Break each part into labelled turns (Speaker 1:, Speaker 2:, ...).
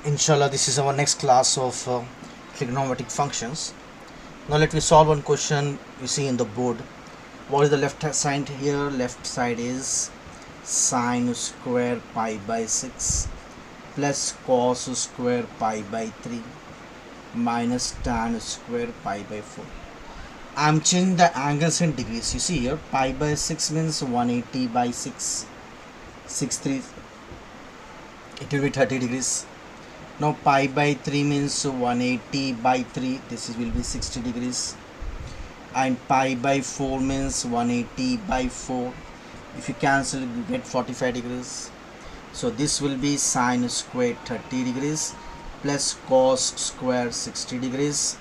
Speaker 1: Inshallah, this is our next class of trigonometric functions. Now let me solve one question you see in the board. What is the left side here? Left side is sine square pi by 6 plus cos square pi by 3 minus tan square pi by 4. I am changing the angles in degrees. You see here, pi by 6 means 180 by 6, 3. It will be 30 degrees. Now pi by 3 means 180 by 3, this will be 60 degrees, and pi by 4 means 180 by 4, if you cancel you get 45 degrees. So this will be sine square 30 degrees plus cos square 60 degrees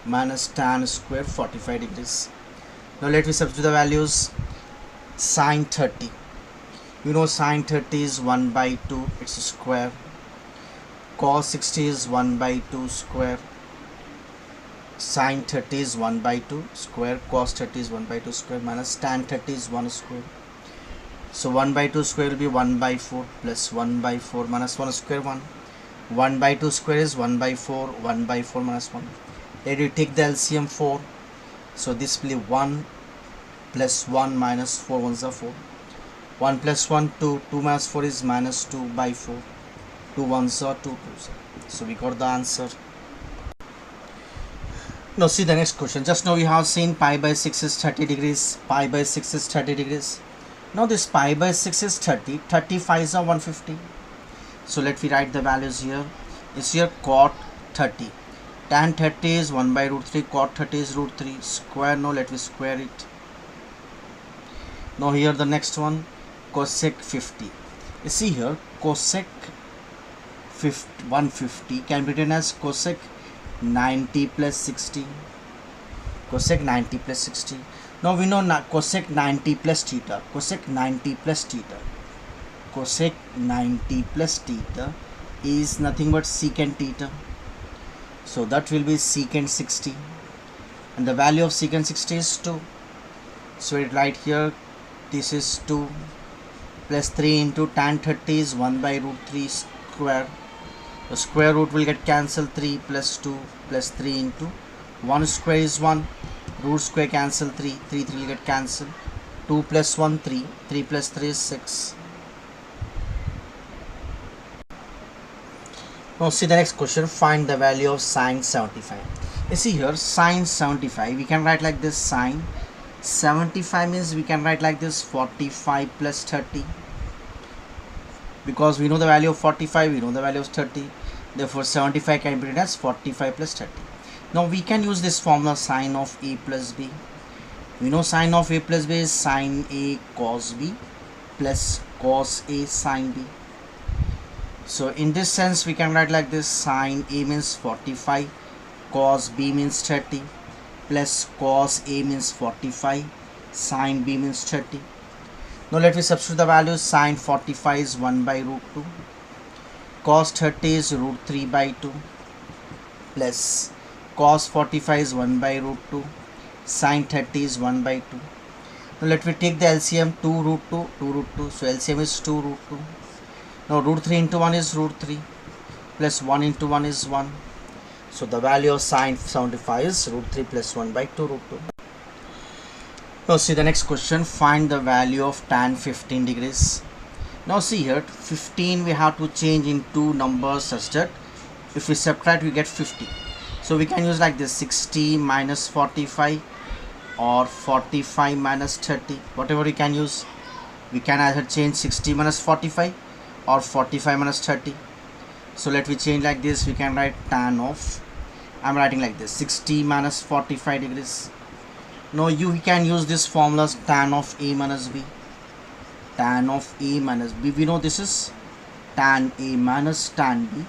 Speaker 1: minus tan square 45 degrees. Now let me substitute the values. Sine 30, you know sine 30 is 1 by 2, it's a square. Cos 60 is 1 by 2 square. Sine 30 is 1 by 2 square. Cos 30 is 1 by 2 square minus tan 30 is 1 square. So 1 by 2 square will be 1 by 4 plus 1 by 4 minus 1 square 1. 1 by 2 square is 1 by 4, 1 by 4 minus 1. Let you take the LCM 4. So this will be 1 plus 1 minus 4 ones are 4. 1 plus 1 2, 2 minus 4 is minus 2 by 4. 2 ones are 2 twos. So we got the answer. Now see the next question. Just now we have seen pi by 6 is 30 degrees. Pi by 6 is 30 degrees. Now this pi by 6 is 30. 35 is 150. So let me write the values here. It's here cot 30. Tan 30 is 1 by root 3. Cot 30 is root 3. Square. Now let me square it. Now here the next one. Cosec 50. You see here cosec 150 can be written as cosec 90 plus 60. Cosec 90 plus 60. Now we know cosec 90 plus theta. Cosec 90 plus theta. Cosec 90 plus theta is nothing but secant theta. So that will be secant 60. And the value of secant 60 is 2. So it right here, this is 2 plus 3 into tan 30 is 1 by root 3 square. The square root will get cancelled. 3 plus 2 plus 3 into 1 square is 1. Root square cancel 3. 3 will get cancelled. 2 plus 1 3. 3 plus 3 is 6. Now see the next question. Find the value of sine 75. You see here sine 75. We can write like this. Sine 75 means we can write like this. 45 plus 30. Because we know the value of 45, we know the value of 30, therefore 75 can be written as 45 plus 30. Now we can use this formula sine of a plus b. We know sine of a plus b is sine a cos b plus cos a sine b. So in this sense we can write like this. Sine a means 45, cos b means 30 plus cos a means 45, sine b means 30. Now let me substitute the values. Sine 45 is 1 by root 2. Cos 30 is root 3 by 2. Plus cos 45 is 1 by root 2. Sine 30 is 1 by 2. Now let me take the LCM 2 root 2, 2 root 2. So LCM is 2 root 2. Now root 3 into 1 is root 3. Plus 1 into 1 is 1. So the value of sine 75 is root 3 plus 1 by 2 root 2. Now see the next question. Find the value of tan 15 degrees. Now see here 15 we have to change in two numbers such that if we subtract we get 50. So we can use like this. 60 minus 45 or 45 minus 30. Whatever we can use. We can either change 60 minus 45 or 45 minus 30. So let me change like this. We can write tan of, I am writing like this, 60 minus 45 degrees. Now you can use this formula tan of a minus b. Tan of a minus b. We know this is tan a minus tan b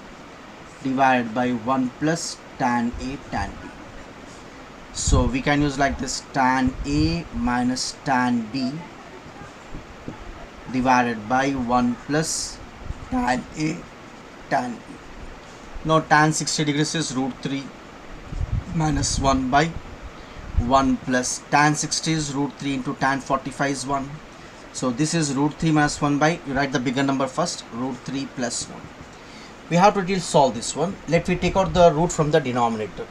Speaker 1: divided by 1 plus tan a tan b. So we can use like this. Tan a minus tan b divided by 1 plus tan a tan b. Now tan 60 degrees is root 3 minus 1 by 1 plus tan 60 is root 3 into tan 45 is 1. So this is root 3 minus 1 by, you write the bigger number first, root 3 plus 1. We have to solve this one. Let me take out the root from the denominator.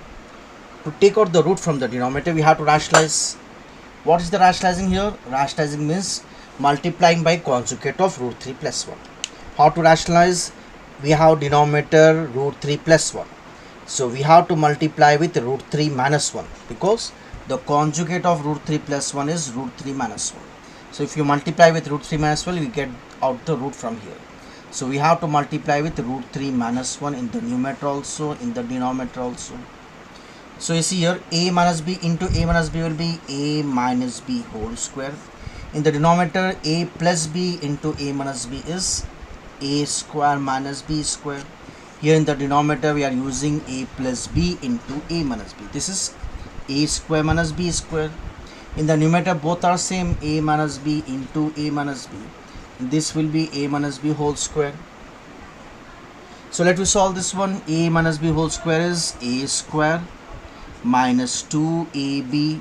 Speaker 1: To take out the root from the denominator, we have to rationalize. What is the rationalizing here? Rationalizing means multiplying by conjugate of root 3 plus 1. How to rationalize? We have denominator root 3 plus 1. So we have to multiply with root 3 minus 1, because the conjugate of root 3 plus 1 is root 3 minus 1. So if you multiply with root 3 minus 1, we get out the root from here. So we have to multiply with root 3 minus 1 in the numerator also, in the denominator also. So you see here, a minus b into a minus b will be a minus b whole square. In the denominator, a plus b into a minus b is a square minus b square. Here in the denominator, we are using a plus b into a minus b. This is a square minus b square. In the numerator, both are same, a minus b into a minus b. This will be a minus b whole square. So let me solve this one. A minus b whole square is a square minus 2ab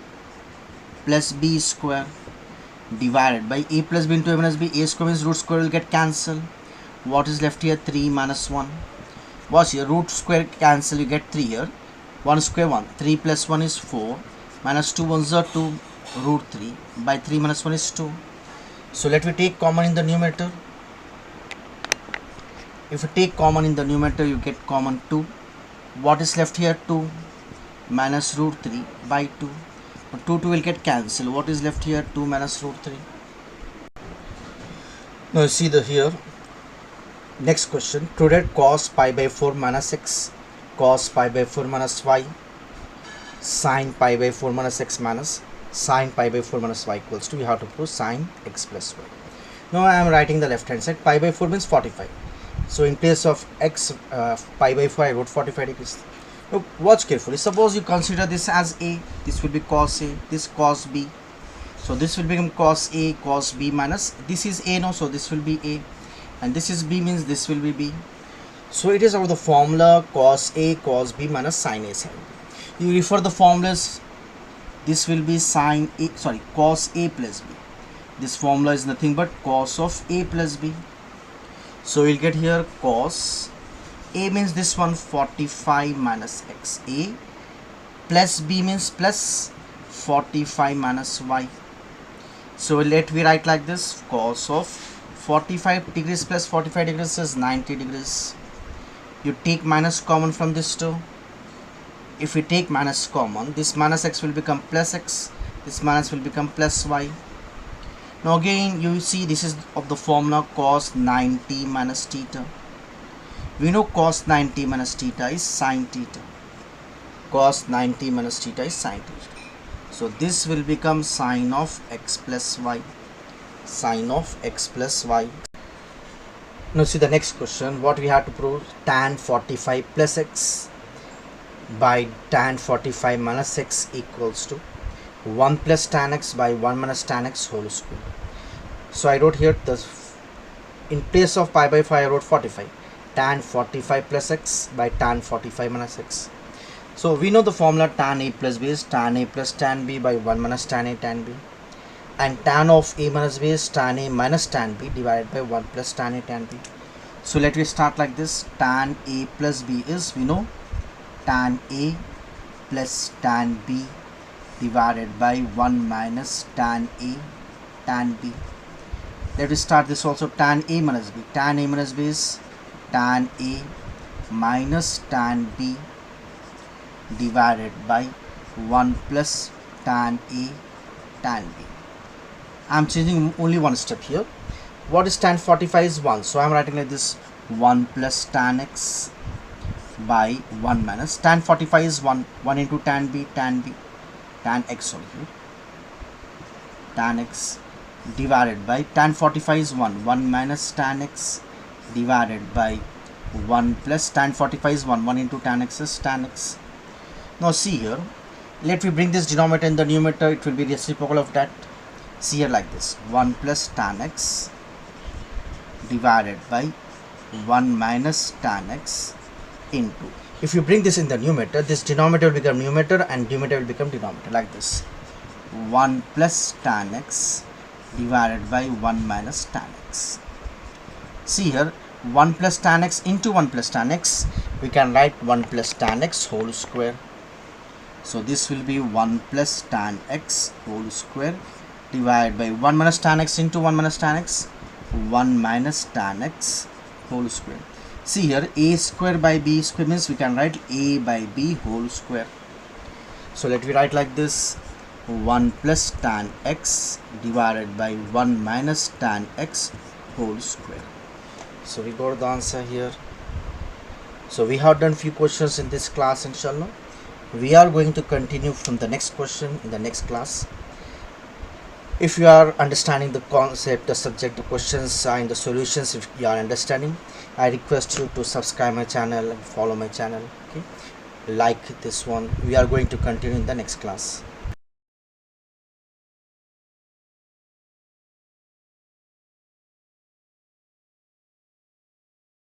Speaker 1: plus b square divided by a plus b into a minus b. A square means root square will get cancelled. What is left here? 3 minus 1. What's here? Root square cancel, you get 3 here. 1 square 1. 3 plus 1 is 4. Minus 2 ones are 2. Root 3 by 3 minus 1 is 2. So let me take common in the numerator. If you take common in the numerator, you get common 2. What is left here? 2 minus root 3 by 2. 2 will get cancelled. What is left here? 2 minus root 3. Now you see the here. Next question. Prudent cos pi by 4 minus x, cos pi by 4 minus y, sin pi by 4 minus x minus sin pi by 4 minus y equals to, we have to prove sin x plus y. Now I am writing the left hand side. Pi by 4 means 45. So in place of x pi by 4, I wrote 45 degrees. Now watch carefully. Suppose you consider this as a, this will be cos a, this cos b. So this will become cos a, cos b minus, this is a now, so this will be a, and this is b means this will be b. So it is over the formula cos a, cos b minus sin a, sin b. You refer the formulas. This will be sin a, sorry, cos a plus b. This formula is nothing but cos of a plus b. So we'll get here cos a means this one 45 minus x, a plus b means plus 45 minus y. So let me write like this, cos of 45 degrees plus 45 degrees is 90 degrees. You take minus common from this two. If we take minus common, this minus x will become plus x, this minus will become plus y. Now again you see this is of the formula cos 90 minus theta. We know cos 90 minus theta is sin theta. Cos 90 minus theta is sin theta. So this will become sin of x plus y. Sin of x plus y. Now see the next question. What we have to prove? Tan 45 plus x by tan 45 minus x equals to 1 plus tan x by 1 minus tan x whole square. So I wrote here the, in place of pi by 5 I wrote 45. Tan 45 plus x by tan 45 minus x. So we know the formula tan a plus b is tan a plus tan b by 1 minus tan a tan b, and tan of a minus b is tan a minus tan b divided by 1 plus tan a tan b. So let me start like this. Tan a plus b is, we know, tan a plus tan b divided by 1 minus tan a tan b. Let me start this also. Tan a minus b. Tan a minus b is tan a minus tan b divided by 1 plus tan a tan b. I am changing only one step here. What is tan 45 is 1. So I am writing like this, 1 plus tan x by 1 minus tan 45 is 1. 1 into tan b, tan x over here. Tan x divided by tan 45 is 1. 1 minus tan x divided by 1 plus tan 45 is 1. 1 into tan x is tan x. Now see here, let me bring this denominator in the numerator, it will be reciprocal of that. See here like this, 1 plus tan x divided by 1 minus tan x into, if you bring this in the numerator, this denominator will become numerator and numerator will become denominator like this. 1 plus tan x divided by 1 minus tan x. See here, 1 plus tan x into 1 plus tan x, we can write 1 plus tan x whole square. So this will be 1 plus tan x whole square divided by 1 minus tan x into 1 minus tan x, 1 minus tan x whole square. See here, a square by b square means we can write a by b whole square. So let me write like this, 1 plus tan x divided by 1 minus tan x whole square. So we got the answer here. So we have done few questions in this class, inshallah. We are going to continue from the next question in the next class. If you are understanding the concept, the subject, the questions and the solutions, if you are understanding, I request you to subscribe my channel and follow my channel. Okay, like this one. We are going to continue in the next class.